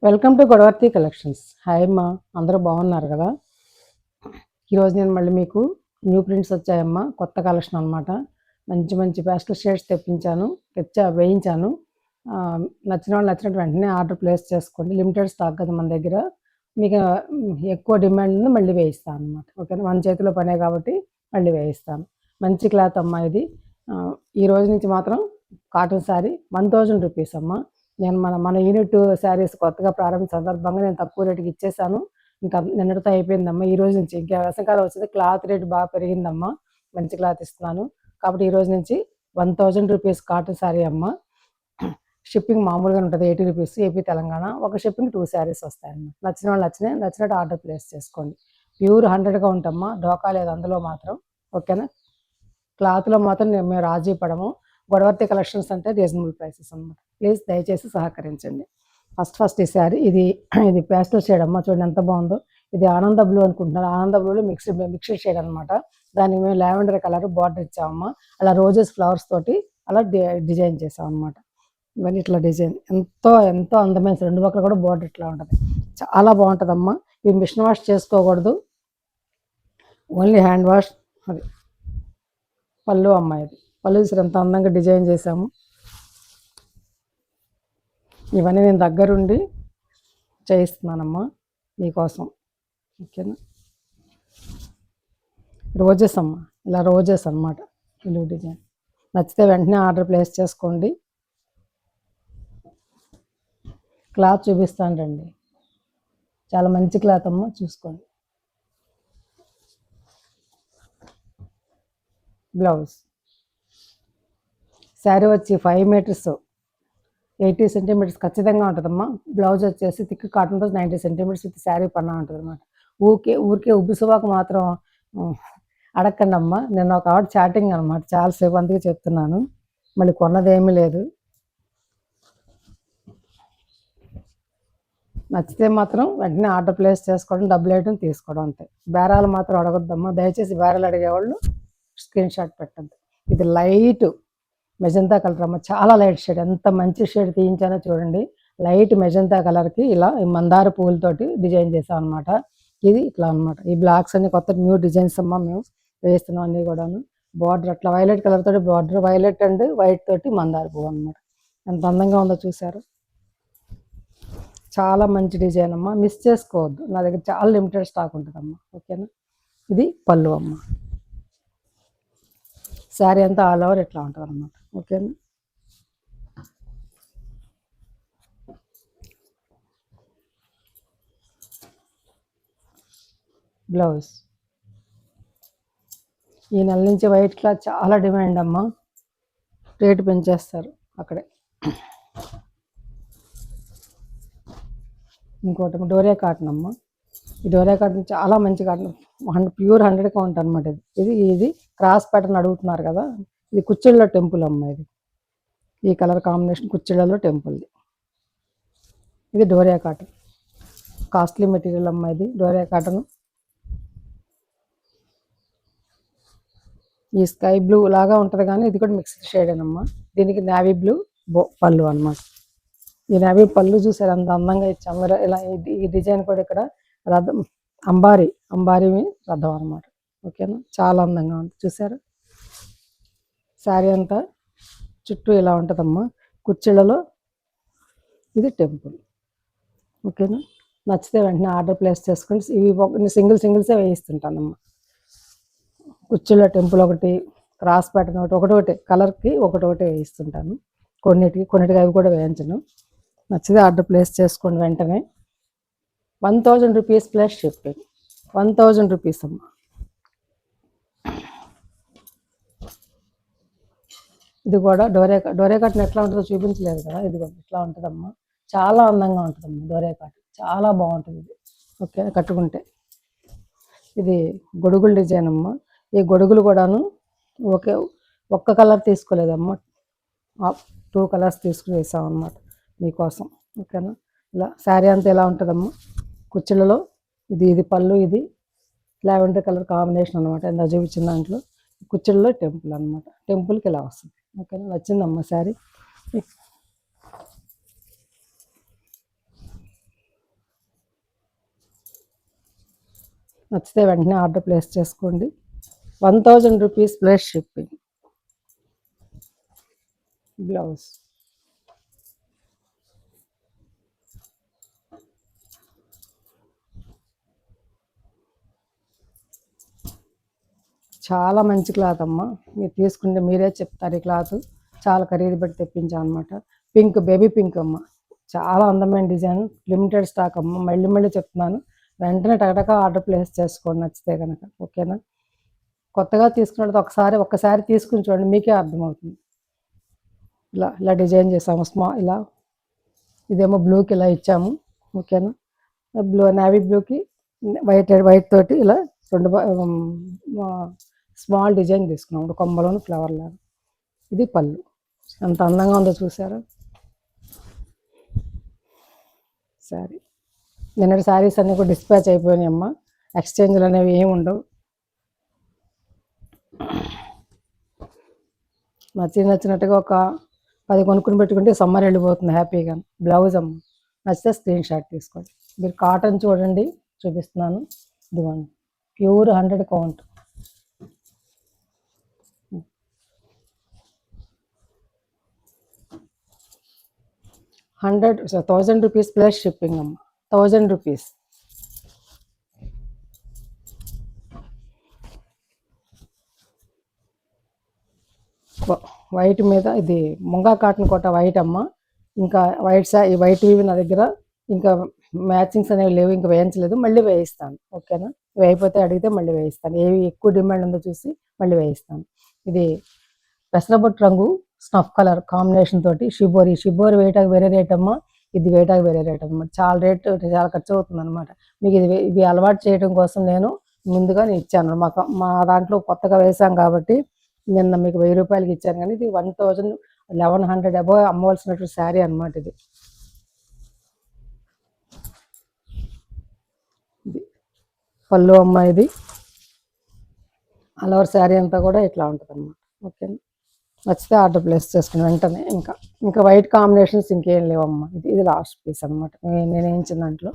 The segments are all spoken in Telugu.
Welcome to Godavarthi collections. Hi అమ్మా, అందరూ బాగున్నారు కదా? ఈరోజు నేను మళ్ళీ మీకు న్యూ ప్రింట్స్ వచ్చాయమ్మా, కొత్త కలెక్షన్ అనమాట. మంచి మంచి పేస్టల్ షేడ్స్ వేయించాను. నచ్చిన వాళ్ళు నచ్చినట్టు వెంటనే ఆర్డర్ ప్లేస్ చేసుకోండి. లిమిటెడ్ స్టాక్ కదా మన దగ్గర. మీకు ఎక్కువ డిమాండ్ ఉంది, మళ్ళీ వేయిస్తాను అనమాట. ఓకేనా? మన చేతిలో పనే కాబట్టి మళ్ళీ వేయిస్తాను. మంచి క్లాత్ అమ్మా ఇది. ఈ రోజు నుంచి మాత్రం కాటన్ శారీ 1000 రూపీస్ అమ్మా. నేను మన యూనిట్ శారీస్ కొత్తగా ప్రారంభించిన సందర్భంగా నేను తక్కువ రేటుకి ఇచ్చేసాను. ఇంకా నిన్నటితో అయిపోయిందమ్మా. ఈ రోజు నుంచి ఇంకా వేసవికాలం వచ్చింది, క్లాత్ రేట్ బాగా పెరిగిందమ్మా. మంచి క్లాత్ ఇస్తున్నాను కాబట్టి ఈ రోజు నుంచి 1000 రూపీస్ కాటన్ శారీ అమ్మ. షిప్పింగ్ మామూలుగా ఉంటుంది 80 రూపీస్, ఏపీ తెలంగాణ. ఒక షిప్పింగ్ 2 శారీస్ వస్తాయమ్మా. నచ్చిన వాళ్ళు నచ్చినట్టు ఆర్డర్ ప్లేస్ చేసుకోండి. ప్యూర్ 100గా ఉంటామ్మా, డోకా లేదు అందులో మాత్రం. ఓకేనా? క్లాత్లో మాత్రం మేము రాజీ పడము. గొడవర్తి కలెక్షన్స్ అంటే రీజనబుల్ ప్రైసెస్ అనమాట. ప్లీజ్ దయచేసి సహకరించండి. ఫస్ట్ ఈ శారీ ఇది పేస్టల్ షేడ్ అమ్మ. చూడండి ఎంత బాగుందో. ఇది ఆనంద బ్లూ అనుకుంటున్నారు. ఆనంద బ్లూలో మిక్స్డ్ షేడ్ అనమాట. దానికి మేము లావెండర్ కలర్ బార్డర్ ఇచ్చామమ్మా. అలా రోజెస్ ఫ్లవర్స్ తోటి అలా డిజైన్ చేసాం అనమాట. ఇవన్నీ ఇట్లా డిజైన్ ఎంతో ఎంతో అందమైన, 2 పక్కల కూడా బార్డర్ ఇట్లా ఉంటుంది. చాలా బాగుంటుందమ్మా. ఇవి మిషన్ వాష్ చేసుకోకూడదు, ఓన్లీ హ్యాండ్ వాష్. అది పళ్ళు అమ్మ. ఇది పళ్ళు చూసారు ఎంత అందంగా డిజైన్ చేసాము. ఇవన్నీ నేను దగ్గరుండి చేయిస్తున్నానమ్మా మీకోసం. ఓకేనా? రోజెస్ అమ్మ, ఇలా రోజెస్ అనమాట. ఇల్లు డిజైన్ నచ్చితే వెంటనే ఆర్డర్ ప్లేస్ చేసుకోండి. క్లాత్ చూపిస్తాను రండి. చాలా మంచి క్లాత్ అమ్మ, చూసుకోండి. బ్లౌజ్ శారీ వచ్చి 5 మీటర్స్ 80 సెంటీమీటర్స్ ఖచ్చితంగా ఉంటుందమ్మా. బ్లౌజ్ వచ్చేసి థిక్ కాటన్తో 90 సెంటీమీటర్స్ విత్ శారీ పన్నా ఉంటుంది అనమాట. ఊరికే ఉబ్బుసువాకు మాత్రం అడగండి అమ్మ. నేను ఒక ఆవిడ చాటింగ్ అనమాట, చాలాసేపు అందుకే చెప్తున్నాను. మళ్ళీ కొన్నదేమీ లేదు. నచ్చితే మాత్రం వెంటనే ఆర్డర్ ప్లేస్ చేసుకోవడం, డబ్బులు వేయడం, తీసుకోవడం అంతే. బేరాలు మాత్రం అడగొద్దమ్మా దయచేసి. బేరాలు అడిగేవాళ్ళు స్క్రీన్ షాట్ పెట్టద్దు. ఇది లైట్ మెజంతా కలర్ అమ్మ, చాలా లైట్ షేడ్. ఎంత మంచి షేడ్ తీయించానో చూడండి. లైట్ మెజంతా కలర్కి ఇలా మందార పువ్వులతోటి డిజైన్ చేసాం అనమాట. ఇది ఇట్లా అనమాట. ఈ బ్లాక్స్ అన్ని కొత్త న్యూ డిజైన్స్ అమ్మ మేము వేస్తున్నాం అన్నీ కూడాను. బార్డర్ అట్లా వైలెట్ కలర్ తోటి బార్డర్, వైలెట్ అండ్ వైట్ తోటి మందార పువ్వు అనమాట. ఎంత అందంగా ఉందో చూసారు. చాలా మంచి డిజైన్ అమ్మ, మిస్ చేసుకోవద్దు. నా దగ్గర చాలా లిమిటెడ్ స్టాక్ ఉంటుందమ్మా. ఓకేనా? ఇది పళ్ళు అమ్మ. శారీ అంతా ఆల్ ఓవర్ ఎట్లా ఉంటుంది అనమాట. ఓకేనా? బ్లౌజ్ ఈ నెల నుంచి వైట్ క్లాత్ చాలా డిమాండ్ అమ్మ. రేటు పెంచేస్తారు అక్కడే. ఇంకోటి డోరియా కాటన్ అమ్మ. ఈ డోరియా కాటన్ చాలా మంచి కాటన్, ప్యూర్ 100గా ఉంటుంది అనమాట. ఇది క్రాస్ ప్యాటర్న్ అడుగుతున్నారు కదా. ఇది కుచ్చిళ్ళలో టెంపుల్ అమ్మ. ఈ కలర్ కాంబినేషన్ కుచ్చిళ్ళలో టెంపుల్. ఇది డోరియా కాటన్, కాస్ట్లీ మెటీరియల్ అమ్మ. ఇది డోరియా కాటన్. ఈ స్కై బ్లూ లాగా ఉంటుంది కానీ ఇది కూడా మిక్స్డ్ షేడ్ అనమ్మా. దీనికి నేవీ బ్లూ పళ్ళు అనమాట. ఈ నేవీ పళ్ళు చూసారు అంత అందంగా ఇచ్చాము. ఇలా ఈ డిజైన్ కూడా ఇక్కడ రథం, అంబారీ రథం అనమాట. ఓకేనా? చాలా అందంగా ఉంది చూసారు. శారీ అంతా చుట్టూ ఇలా ఉంటుందమ్మా. కుచ్చిళ్ళలో ఇది టెంపుల్. ఓకేనా? నచ్చితే వెంటనే ఆర్డర్ ప్లేస్ చేసుకొని ఇవి సింగిల్సే వేయిస్తుంటానమ్మా. కుచ్చిళ్ళ టెంపుల్ ఒకటి, క్రాస్ ప్యాటర్న్ ఒకటి కలర్కి ఒకటి వేయిస్తుంటాను. కొన్నిటికి అవి కూడా వేయించను. నచ్చితే ఆర్డర్ ప్లేస్ చేసుకోండి వెంటనే. 1000 రూపీస్ ప్లస్ షిప్పింగ్. 1000 రూపీస్ అమ్మ. ఇది కూడా డోరియా కాటన్ ఎట్లా ఉంటుందో చూపించలేదు కదా. ఇది కూడా ఇట్లా ఉంటుందమ్మా. చాలా అందంగా ఉంటుందమ్మా డోరియా కాటన్, చాలా బాగుంటుంది ఇది. ఓకే, కట్టుకుంటే. ఇది గొడుగుల డిజైన్ అమ్మ. ఈ గొడుగులు కూడాను ఒక్క కలర్ తీసుకోలేదమ్మా, 2 కలర్స్ తీసుకుని వేసాం అనమాట మీకోసం. ఓకేనా? ఇలా శారీ అంతా ఎలా ఉంటుందమ్మా. కుచ్చిళ్ళలో ఇది పళ్ళు, ఇది లావెండర్ కలర్ కాంబినేషన్ అనమాట. ఎంత చూపించిన దాంట్లో కుచ్చిళ్ళలో టెంపుల్ అనమాట. టెంపుల్కి ఇలా వస్తుంది. ఓకేనా? నచ్చిందమ్మా శారీ. నచ్చితే వెంటనే ఆర్డర్ ప్లేస్ చేసుకోండి. 1000 రూపీస్ ప్లస్ షిప్పింగ్. బ్లౌజ్ చాలా మంచి క్లాత్ అమ్మ. మీరు తీసుకుంటే మీరే చెప్తారు. ఈ క్లాత్ చాలా ఖరీదు పెట్టి తెప్పించాం అనమాట. పింక్, బేబీ పింక్ అమ్మ. చాలా అందమైన డిజైన్, లిమిటెడ్ స్టాక్ అమ్మ. మళ్ళీ మళ్ళీ చెప్తున్నాను, వెంటనే టకటక ఆర్డర్ ప్లేస్ చేసుకోండి నచ్చితే కనుక. ఓకేనా? కొత్తగా తీసుకున్నది ఒక్కసారి తీసుకుని చూడండి, మీకే అర్థమవుతుంది. ఇలా ఇలా డిజైన్ చేసాము. ఇలా ఇదేమో బ్లూకి ఇలా ఇచ్చాము. ఓకేనా? నేవీ బ్లూకి వైట్ తోటి ఇలా రెండు స్మాల్ డిజైన్ తీసుకున్నాం, కొమ్మలోని ఫ్లవర్ లాగా. ఇది పళ్ళు. ఎంత అందంగా ఉందో చూసారా? సారీ నిన్నటి శారీస్ అన్నీ కూడా డిస్పాచ్ అయిపోయినాయి అమ్మ. ఎక్స్చేంజ్లు అనేవి ఏమి ఉండవు. నచ్చినట్టుగా ఒక 10 కొనుక్కుని పెట్టుకుంటే సమ్మర్ వెళ్ళిపోతుంది హ్యాపీగా. బ్లౌజ్ అమ్మ. నచ్చితే స్క్రీన్ షాట్ తీసుకోండి. మీరు కాటన్ చూడండి, చూపిస్తున్నాను. ఇదిగోండి, pure 100 count. 1000 rupees plus shipping అమ్మ. 1000 రూపీస్. వైట్ మీద ఇది ముంగా కాటన్ కోట వైట్ అమ్మ. ఇంకా వైట్ ఇవి నా దగ్గర ఇంకా మ్యాచింగ్స్ అనేవి లేవు, ఇంకా వేయించలేదు. మళ్ళీ వేయిస్తాను. ఓకేనా? ఇవి అయిపోతే అడిగితే మళ్ళీ వేయిస్తాను. ఏవి ఎక్కువ డిమాండ్ ఉందో చూసి మళ్ళీ వేయిస్తాను. ఇది పెసరబొట్టు రంగు స్నఫ్ కలర్ కాంబినేషన్ తోటి షిబోరి వేయటానికి వేరే రేట్ అమ్మ. ఇది వేయటానికి వేరే రేట్ అనమాట. చాలా ఖర్చు అవుతుంది అనమాట. మీకు ఇవి అలవాటు చేయడం కోసం నేను ముందుగా ఇచ్చాను. మా దాంట్లో కొత్తగా వేసాం కాబట్టి నిన్న మీకు 1000 రూపాయలకి ఇచ్చాను. కానీ ఇది 1100 అబోవ్ అమ్మవలసినటువంటి శారీ అనమాట. ఇది పళ్ళు అమ్మ. ఇది అలవర్ శారీ అంతా కూడా ఇట్లా ఉంటుంది అనమాట. ఓకేనా? నచ్చితే ఆర్డర్ ప్లేస్ చేసుకుని వెంటనే. ఇంకా వైట్ కాంబినేషన్స్ ఇంకేం లేవమ్మా. ఇది లాస్ట్ పీస్ అనమాట నేను వేయించిన దాంట్లో.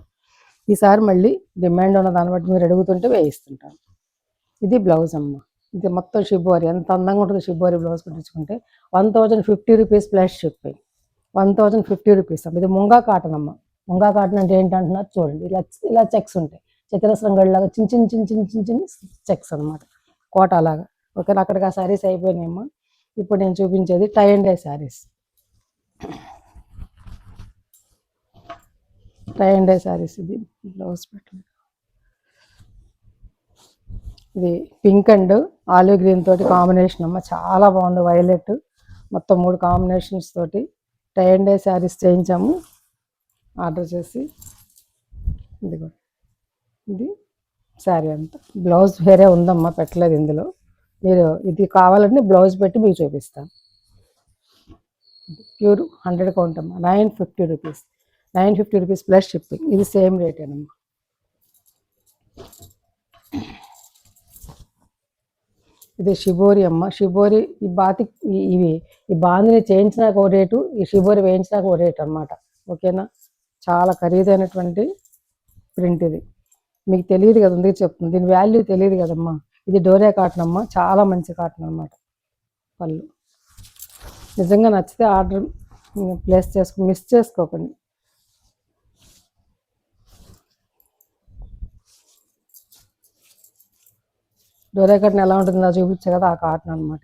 ఈసారి మళ్ళీ డిమాండ్ ఉన్న దాన్ని బట్టి మీరు అడుగుతుంటే వేయిస్తుంటాను. ఇది బ్లౌజ్ అమ్మ. ఇది మొత్తం షిబోరి. ఎంత అందంగా ఉంటుంది షిబోరి బ్లౌజ్ కుట్టించుకుంటే. 1050 రూపీస్ ప్లస్ షిప్పింగ్. 1050 రూపీస్ అమ్మ. ఇది ముంగా కాటన్ అమ్మ. ముంగా కాటన్ అంటే ఏంటంటున్నారు చూడండి. ఇలా చెక్స్ ఉంటాయి, చతురస్రం గడిలాగా చిన్న చెక్స్ అనమాట, కోట లాగా. ఓకే, అక్కడికి ఆ శారీస్ అయిపోయినాయమ్మా. ఇప్పుడు నేను చూపించేది టై అండ్ డై శారీస్. ఇది బ్లౌజ్ పెట్టండి. ఇది పింక్ అండ్ ఆలివ్ గ్రీన్ తోటి కాంబినేషన్ అమ్మ. చాలా బాగుంది. వైలెట్ మొత్తం 3 కాంబినేషన్స్ తోటి టై అండ్ డై శారీస్ చేయించాము ఆర్డర్ చేసి. ఇది శారీ అంతా. బ్లౌజ్ వేరే ఉందమ్మా, పెట్టలేదు ఇందులో. మీరు ఇది కావాలంటే బ్లౌజ్ పెట్టి మీకు చూపిస్తాను. ప్యూర్ 100 కౌంట్ అమ్మా. 950 రూపీస్. 950 rupees plus shipping. ఇది సేమ్ రేటేనమ్మా. ఇది షిబోరి అమ్మ. షిబోరి ఈ బాందిని చేయించినాక ఒక రేటు, ఈ షిబోరి వేయించినాక ఒక రేటు అనమాట. ఓకేనా? చాలా ఖరీదైనటువంటి ప్రింట్ ఇది. మీకు తెలియదు కదా, అందుకే చెప్తుంది. దీని వాల్యూ తెలియదు కదమ్మా. ఇది డోరియా కాటన్ అమ్మ. చాలా మంచి కాటన్ అనమాట. పళ్ళు నిజంగా నచ్చితే ఆర్డర్ ప్లేస్ మిస్ చేసుకోకండి. డోరియా కాటన్ ఎలా ఉంటుందో చూపించే కదా, ఆ కాటన్ అనమాట.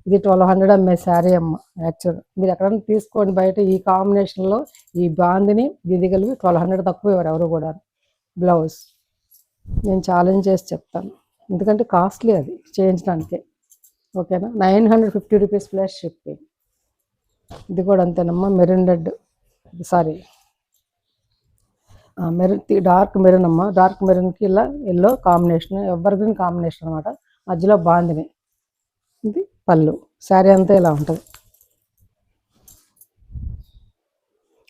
ఇది 1200 అమ్మే శారీ అమ్మ. యాక్చువల్గా మీరు ఎక్కడైనా తీసుకోండి బయట, ఈ కాంబినేషన్లో ఈ బాందిని ఇది కలిపి 1200 తక్కువ ఇవ్వరు ఎవరు కూడా. బ్లౌజ్ నేను ఛాలెంజ్ చేసి చెప్తాను, ఎందుకంటే కాస్ట్లీ అది చేయించడానికే. ఓకేనా? 950 రూపీస్ ప్లస్ షిప్పింగ్. ఇది కూడా అంతేనమ్మా. Maroon red, sorry maroon, dark maroon అమ్మ. డార్క్ మెరూన్కి ఇలా yellow combination, evergreen combination అనమాట. మధ్యలో బాందిని. ఇది పళ్ళు. శారీ అంతా ఇలా ఉంటుంది.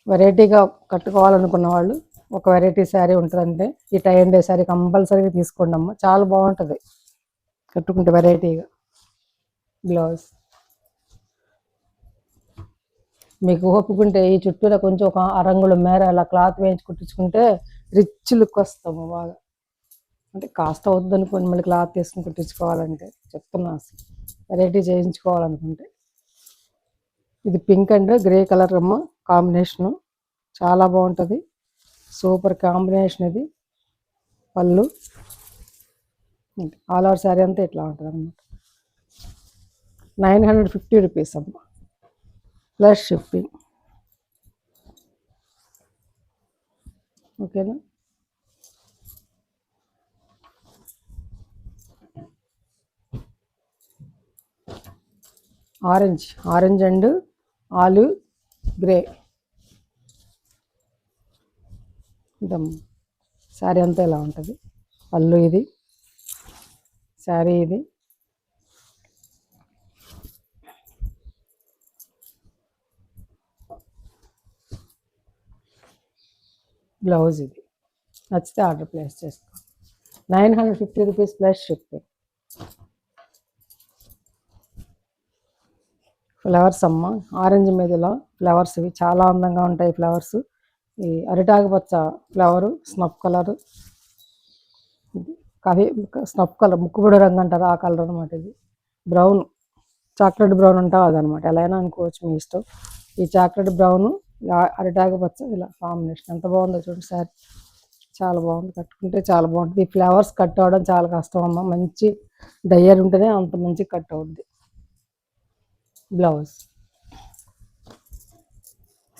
వెరైటీగా కట్టుకోవాలనుకున్న వాళ్ళు ఒక వెరైటీ శారీ ఉంటుందంటే ఈ టై అండ్ డే శారీ కంపల్సరీగా తీసుకోండి అమ్మ. చాలా బాగుంటుంది కట్టుకుంటే వెరైటీగా. బ్లౌజ్ మీకు ఓపుకుంటే ఈ చుట్టూలో కొంచెం ఒక అరంగుళం మేర అలా క్లాత్ వేయించి కుట్టించుకుంటే రిచ్ లుక్ వస్తాము బాగా. అంటే కాస్ట్ అవుతుంది అనుకోండి, మళ్ళీ క్లాత్ తీసుకుని కుట్టించుకోవాలంటే చెప్తున్నా. అసలు వెరైటీ చేయించుకోవాలనుకుంటే ఇది పింక్ అండ్ గ్రే కలర్ అమ్మ కాంబినేషను, చాలా బాగుంటుంది. సూపర్ కాంబినేషన్ ఇది. పళ్ళు ఆల్ ఓవర్ శారీ అంతా ఇట్లా ఉంటుంది అనమాట. 950 రూపీస్ అమ్మ, ప్లస్ షిప్పింగ్. ఓకేనా. ఆరెంజ్ అండ్ ఆలివ్ గ్రే ఇదమ్మ. శారీ అంతా ఇలా ఉంటుంది. పళ్ళు ఇది, శారీ ఇది, బ్లౌజ్ ఇది. నచ్చితే ఆర్డర్ ప్లేస్ చేసుకో. 950 రూపీస్ ప్లస్ షిప్పింగ్. ఫ్లవర్స్ అమ్మ, ఆరెంజ్ మీదలో ఫ్లవర్స్ ఇవి చాలా అందంగా ఉంటాయి. ఫ్లవర్స్ ఈ అరిటాకు పచ్చ flower, snuff colour, coffee snuff colour, ముక్కుబుడ రంగు అంటారు, ఆ కలర్ అనమాట. ఇది బ్రౌన్, చాక్లెట్ బ్రౌన్ అంటావు అదనమాట, ఎలా అయినా అనుకోవచ్చు మీ ఇష్టం. ఈ చాక్లెట్ బ్రౌను, అరిటాకు పచ్చ ఇలా కాంబినేషన్ ఎంత బాగుందో చూడండి. సారీ చాలా బాగుంది, కట్టుకుంటే చాలా బాగుంటుంది. ఈ ఫ్లవర్స్ కట్ అవ్వడం చాలా కష్టం అమ్మ, మంచి డయ్యర్ ఉంటేనే అంత మంచి కట్ అవుద్ది. బ్లౌజ్.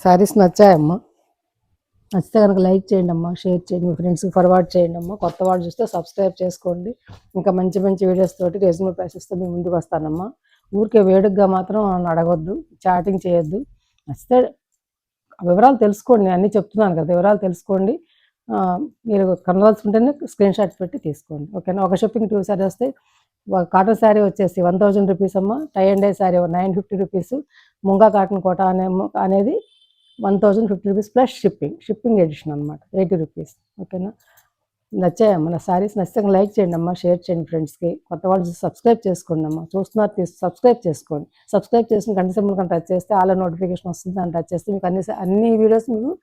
శారీస్ నచ్చాయమ్మా? నచ్చితే కనుక లైక్ చేయండి అమ్మా, షేర్ చేయండి, మీ ఫ్రెండ్స్కి ఫార్వర్డ్ చేయండి అమ్మా. కొత్త వాళ్ళు చూస్తే సబ్స్క్రైబ్ చేసుకోండి. ఇంకా మంచి మంచి వీడియోస్ తోటి రీజనబుల్ ప్రైసెస్తో మీ ముందుకు వస్తానమ్మా. ఊరికే వేడుగ్గా మాత్రం నన్ను అడగొద్దు, చాటింగ్ చేయొద్దు. నచ్చితే వివరాలు తెలుసుకోండి, అన్నీ చెప్తున్నాను కదా, వివరాలు తెలుసుకోండి. మీరు కనవలసుకుంటేనే స్క్రీన్ షాట్ పెట్టి తీసుకోండి. ఓకేనా. ఒక షిప్పింగ్ 2 సారీ వస్తాయి. కాటన్ శారీ వచ్చేసి 1000 రూపీస్ అమ్మ. Tie and dye sari 950 rupees. ముంగా కాటన్ కోట అనేది 1050 రూపీస్ ప్లస్ షిప్పింగ్ ఎడిషన్ అనమాట, 80 రూపీస్. ఓకేనా. నచ్చాయమ్మా నా శారీస్? నచ్చితే లైక్ చేయండి అమ్మా, షేర్ చేయండి ఫ్రెండ్స్కి. కొత్త వాళ్ళు సబ్స్క్రైబ్ చేసుకోండి అమ్మా. చూస్తున్నారు, సబ్స్క్రైబ్ చేసుకోండి. సబ్స్క్రైబ్ చేసుకుని గంట సింబల్ కానీ టచ్ చేస్తే ఆల్ నోటిఫికేషన్ వస్తుంది, దాన్ని టచ్ చేస్తే మీకు అన్ని వీడియోస్ మీకు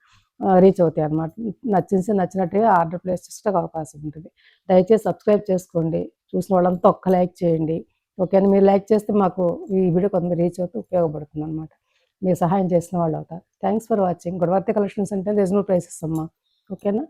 రీచ్ అవుతాయి అనమాట. నచ్చినట్టుగా ఆర్డర్ ప్లేస్ చేసుకోవడానికి అవకాశం ఉంటుంది. దయచేసి సబ్స్క్రైబ్ చేసుకోండి. చూసిన వాళ్ళంతా ఒక్క లైక్ చేయండి. ఓకేనా. మీరు లైక్ చేస్తే మాకు ఈ వీడియో కొంత రీచ్ అవుతూ ఉపయోగపడుతుంది అనమాట. మీరు సహాయం చేసిన వాళ్ళు అవుతారు. Thanks for watching. Gudavarthi collections అంటే రీజనబుల్ ప్రైసెస్ అమ్మా. ఓకేనా.